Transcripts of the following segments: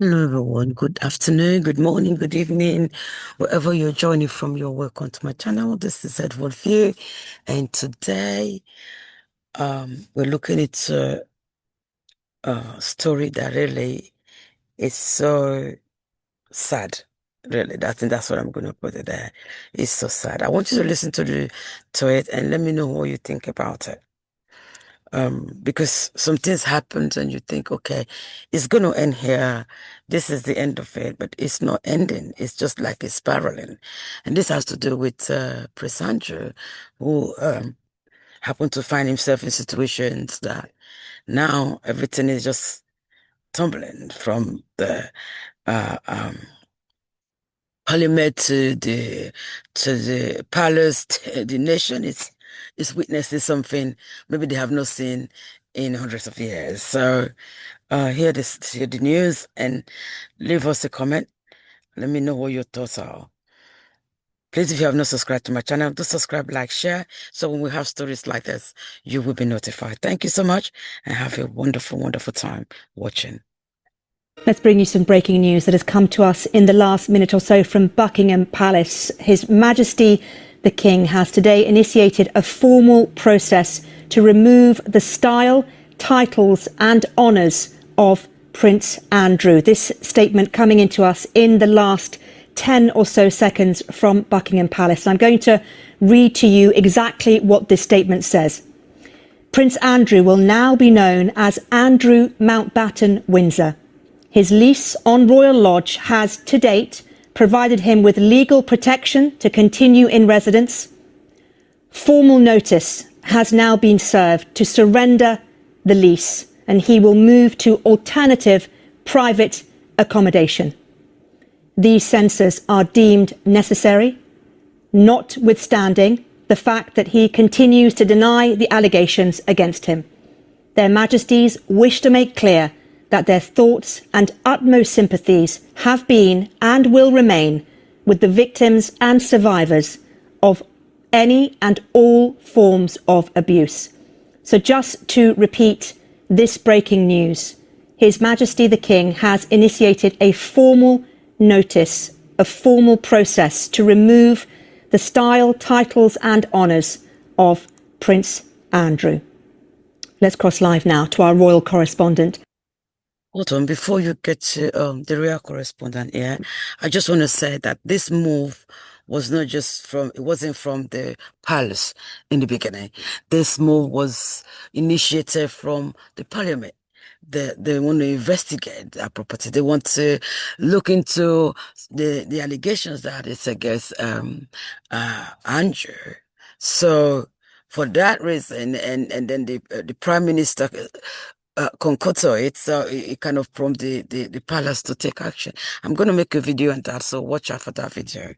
Hello, everyone. Good afternoon, good morning, good evening, wherever you're joining from. You're welcome to my channel. This is Edward View, and today we're looking into a story that really is so sad. Really, that's what I'm going to put it there. It's so sad. I want you to listen to it and let me know what you think about it. Because some things happen and you think, okay, it's going to end here. This is the end of it, but it's not ending. It's just like it's spiraling. And this has to do with Prince Andrew, who happened to find himself in situations that now everything is just tumbling from the uh, um, parliament to the palace. The nation is witnessing something maybe they have not seen in hundreds of years. So hear the news and leave us a comment. Let me know what your thoughts are. Please, if you have not subscribed to my channel, do subscribe, like, share. So when we have stories like this, you will be notified. Thank you so much and have a wonderful, wonderful time watching. Let's bring you some breaking news that has come to us in the last minute or so from Buckingham Palace. His Majesty the King has today initiated a formal process to remove the style, titles and honours of Prince Andrew. This statement coming into us in the last 10 or so seconds from Buckingham Palace. And I'm going to read to you exactly what this statement says. Prince Andrew will now be known as Andrew Mountbatten Windsor. His lease on Royal Lodge has, to date, provided him with legal protection to continue in residence. Formal notice has now been served to surrender the lease, and he will move to alternative private accommodation. These censors are deemed necessary, notwithstanding the fact that he continues to deny the allegations against him. Their Majesties wish to make clear that their thoughts and utmost sympathies have been and will remain with the victims and survivors of any and all forms of abuse. So just to repeat this breaking news, His Majesty the King has initiated a formal notice, a formal process to remove the style, titles and honours of Prince Andrew. Let's cross live now to our royal correspondent. Hold on, before you get to the real correspondent here, I just want to say that this move was not just from, it wasn't from the palace in the beginning. This move was initiated from the parliament. They want to investigate that property. They want to look into the allegations that it's against Andrew. So for that reason, and then the prime minister concocted it, so it kind of prompted the palace to take action. I'm going to make a video on that, so watch out for that video.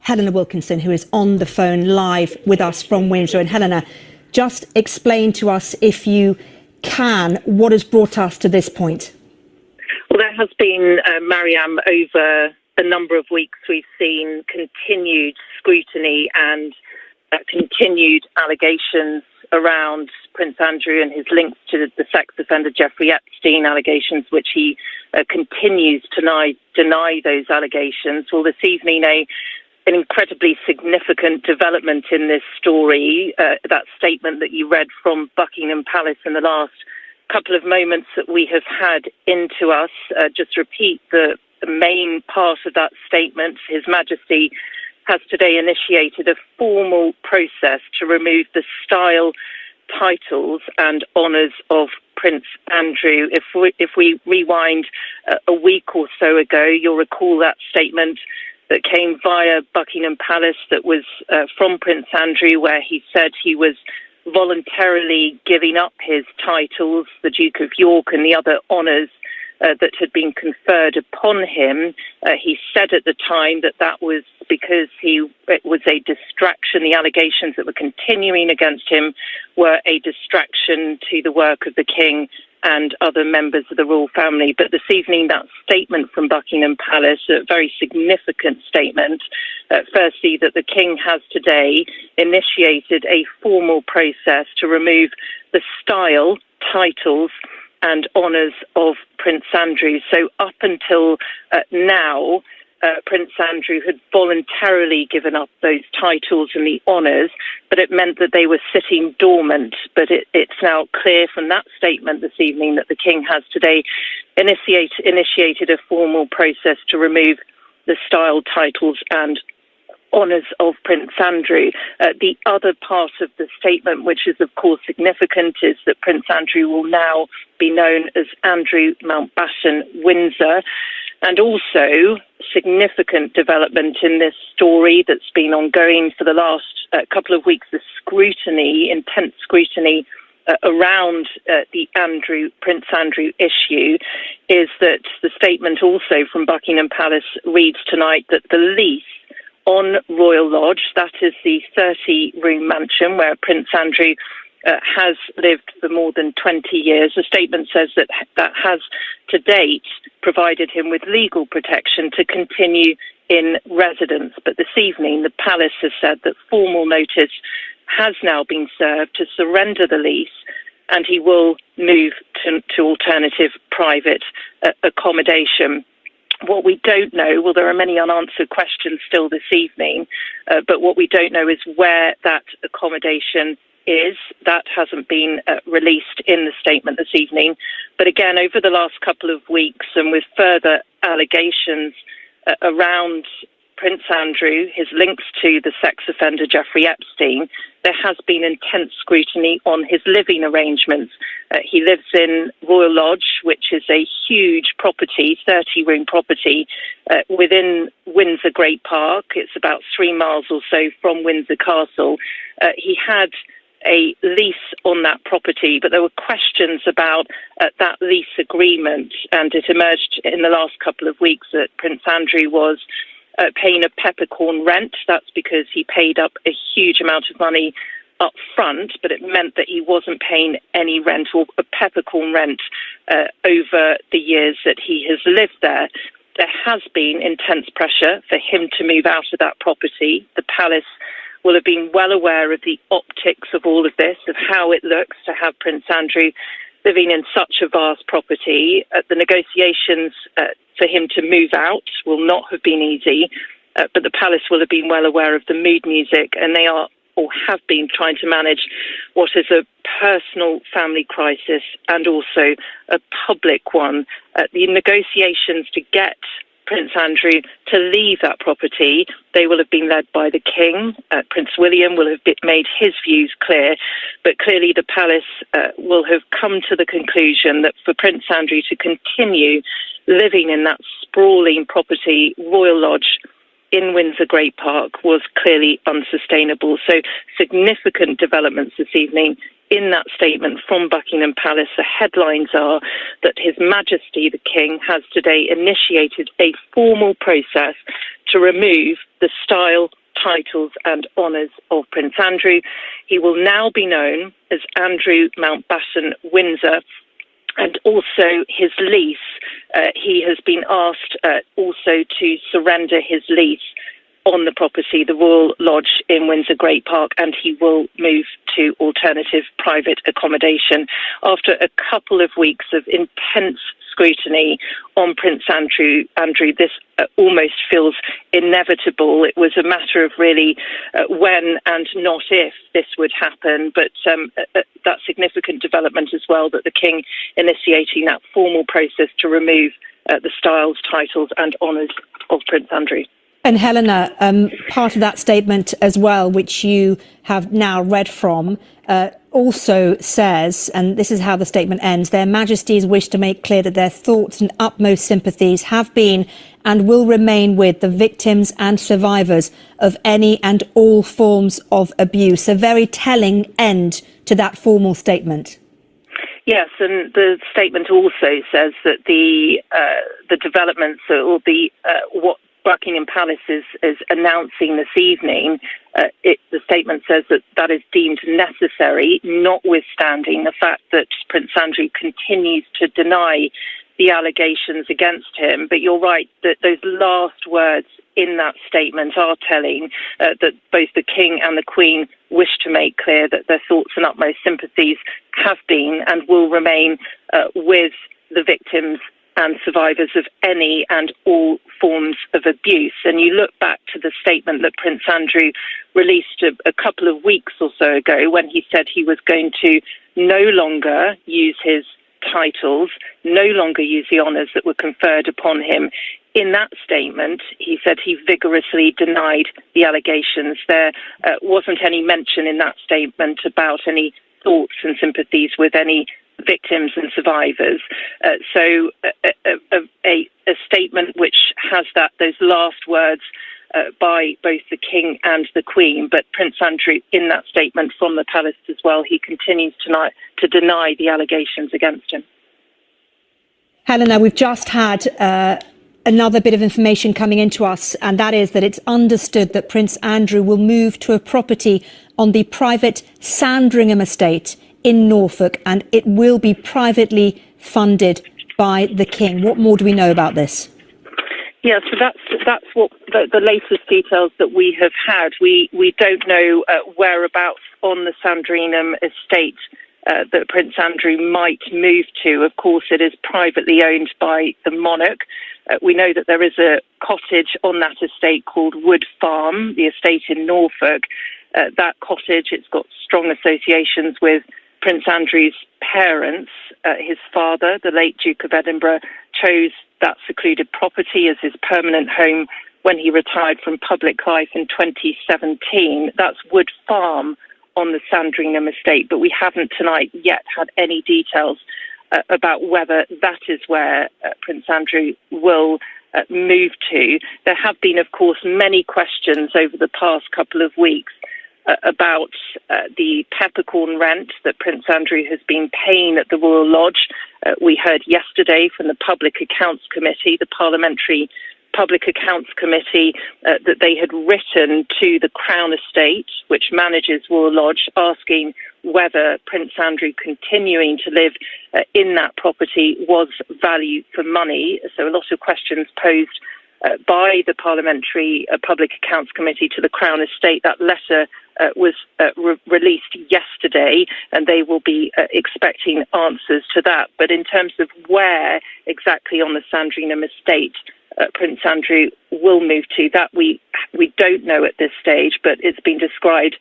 Helena Wilkinson, who is on the phone live with us from Windsor. And Helena, just explain to us, if you can, what has brought us to this point. Well, there has been, Mariam, over a number of weeks, we've seen continued scrutiny and continued allegations around Prince Andrew and his links to the sex offender Jeffrey Epstein allegations, which he continues to deny those allegations. Well, this evening, an incredibly significant development in this story, that statement that you read from Buckingham Palace in the last couple of moments that we have had into us. Just repeat the main part of that statement. His Majesty has today initiated a formal process to remove the style, titles and honours of Prince Andrew. If we rewind a week or so ago, you'll recall that statement that came via Buckingham Palace that was from Prince Andrew, where he said he was voluntarily giving up his titles, the Duke of York and the other honours that had been conferred upon him. He said at the time that was because it was a distraction. The allegations that were continuing against him were a distraction to the work of the King and other members of the royal family. But this evening, that statement from Buckingham Palace, a very significant statement, firstly, that the King has today initiated a formal process to remove the style, titles and honours of Prince Andrew. So up until now, Prince Andrew had voluntarily given up those titles and the honours, but it meant that they were sitting dormant. But it's now clear from that statement this evening that the King has today initiated a formal process to remove the style, titles and honours of Prince Andrew. The other part of the statement, which is of course significant, is that Prince Andrew will now be known as Andrew Mountbatten Windsor. And also, significant development in this story that's been ongoing for the last couple of weeks, the scrutiny, intense scrutiny around the Prince Andrew issue, is that the statement also from Buckingham Palace reads tonight that the lease on Royal Lodge, that is the 30-room mansion where Prince Andrew has lived for more than 20 years. The statement says that has to date provided him with legal protection to continue in residence. But this evening, the palace has said that formal notice has now been served to surrender the lease, and he will move to alternative private accommodation. What we don't know, well, there are many unanswered questions still this evening, but what we don't know is where that accommodation is. That hasn't been released in the statement this evening. But again, over the last couple of weeks, and with further allegations around Prince Andrew, his links to the sex offender Jeffrey Epstein, there has been intense scrutiny on his living arrangements. He lives in Royal Lodge, which is a huge property, 30-room property, within Windsor Great Park. It's about 3 miles or so from Windsor Castle. He had a lease on that property, but there were questions about that lease agreement, and it emerged in the last couple of weeks that Prince Andrew was paying a peppercorn rent. That's because he paid up a huge amount of money up front, but it meant that he wasn't paying any rent or a peppercorn rent over the years that he has lived there. There has been intense pressure for him to move out of that property. The palace will have been well aware of the optics of all of this, of how it looks to have Prince Andrew living in such a vast property. The negotiations for him to move out will not have been easy, but the palace will have been well aware of the mood music, and they are or have been trying to manage what is a personal family crisis and also a public one. The negotiations to get Prince Andrew to leave that property, they will have been led by the King. Prince William will have made his views clear, but clearly the palace will have come to the conclusion that for Prince Andrew to continue living in that sprawling property, Royal Lodge, in Windsor Great Park, was clearly unsustainable. So significant developments this evening in that statement from Buckingham Palace. The headlines are that His Majesty the King has today initiated a formal process to remove the style, titles and honours of Prince Andrew. He will now be known as Andrew Mountbatten Windsor. And also his lease, he has been asked also to surrender his lease on the property, the Royal Lodge in Windsor Great Park, and he will move to alternative private accommodation. After a couple of weeks of intense scrutiny on Prince Andrew, this almost feels inevitable. It was a matter of really when and not if this would happen, but that significant development as well, that the King initiating that formal process to remove the styles, titles and honours of Prince Andrew. And Helena, part of that statement as well, which you have now read from, also says, and this is how the statement ends, Their Majesties wish to make clear that their thoughts and utmost sympathies have been and will remain with the victims and survivors of any and all forms of abuse. A very telling end to that formal statement. Yes, and the statement also says that the developments or what Buckingham Palace is announcing this evening, the statement says that is deemed necessary, notwithstanding the fact that Prince Andrew continues to deny the allegations against him. But you're right that those last words in that statement are telling, that both the King and the Queen wish to make clear that their thoughts and utmost sympathies have been and will remain with the victims and survivors of any and all forms of abuse. And you look back to the statement that Prince Andrew released a couple of weeks or so ago, when he said he was going to no longer use his titles, no longer use the honours that were conferred upon him. In that statement, he said he vigorously denied the allegations. There wasn't any mention in that statement about any thoughts and sympathies with any victims and survivors. So a statement which has those last words by both the King and the Queen, but Prince Andrew, in that statement from the palace as well, he continues tonight to deny the allegations against him. Helena, we've just had another bit of information coming into us, and that is that it's understood that Prince Andrew will move to a property on the private Sandringham estate in Norfolk, and it will be privately funded by the King. What more do we know about this? Yeah, so that's what the latest details that we have had. We don't know whereabouts on the Sandringham estate that Prince Andrew might move to. Of course, it is privately owned by the monarch. We know that there is a cottage on that estate called Wood Farm, the estate in Norfolk. That cottage, it's got strong associations with Prince Andrew's parents. His father, the late Duke of Edinburgh, chose that secluded property as his permanent home when he retired from public life in 2017. That's Wood Farm on the Sandringham estate, but we haven't tonight yet had any details about whether that is where Prince Andrew will move to. There have been, of course, many questions over the past couple of weeks about the peppercorn rent that Prince Andrew has been paying at the Royal Lodge. We heard yesterday from the Public Accounts Committee, the Parliamentary Public Accounts Committee, that they had written to the Crown Estate, which manages Royal Lodge, asking whether Prince Andrew continuing to live in that property was value for money. So a lot of questions posed by the Parliamentary Public Accounts Committee to the Crown Estate. That letter was released yesterday, and they will be expecting answers to that. But in terms of where exactly on the Sandringham estate Prince Andrew will move to, that we don't know at this stage, but it's been described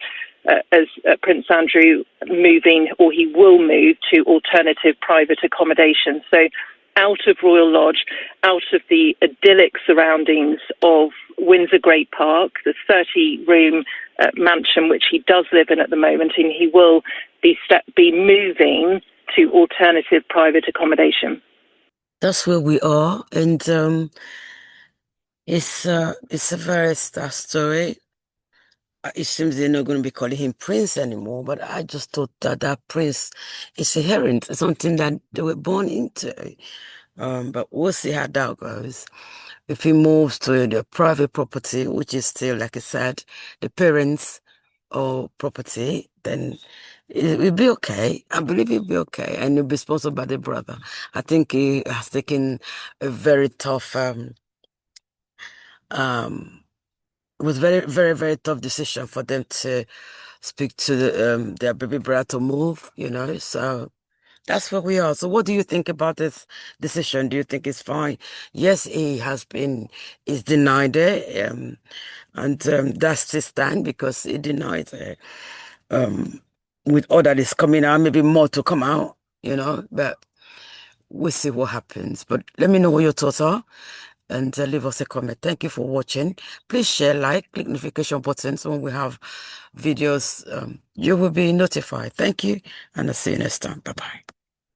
as Prince Andrew moving, or he will move to alternative private accommodation. So out of Royal Lodge, out of the idyllic surroundings of Windsor Great Park, the 30-room mansion which he does live in at the moment, and he will be moving to alternative private accommodation. That's where we are, and it's a very sad story. It seems they're not going to be calling him Prince anymore, but I just thought that Prince is inherent, something that they were born into. But we'll see how that goes. If he moves to the private property, which is still, like I said, the parents' or property, then it will be okay. I believe it'll be okay, and it'll be sponsored by the brother. I think he has taken a very tough it was very, very, very tough decision for them to speak to their baby brother to move, so that's where we are. So what do you think about this decision? Do you think it's fine? Yes, he's denied it, and that's his stand, because he denied it. With all that is coming out, maybe more to come out, but we'll see what happens. But let me know what your thoughts are, and leave us a comment. Thank you for watching. Please share, like, click notification button, so when we have videos, you will be notified. Thank you, and I'll see you next time. Bye-bye.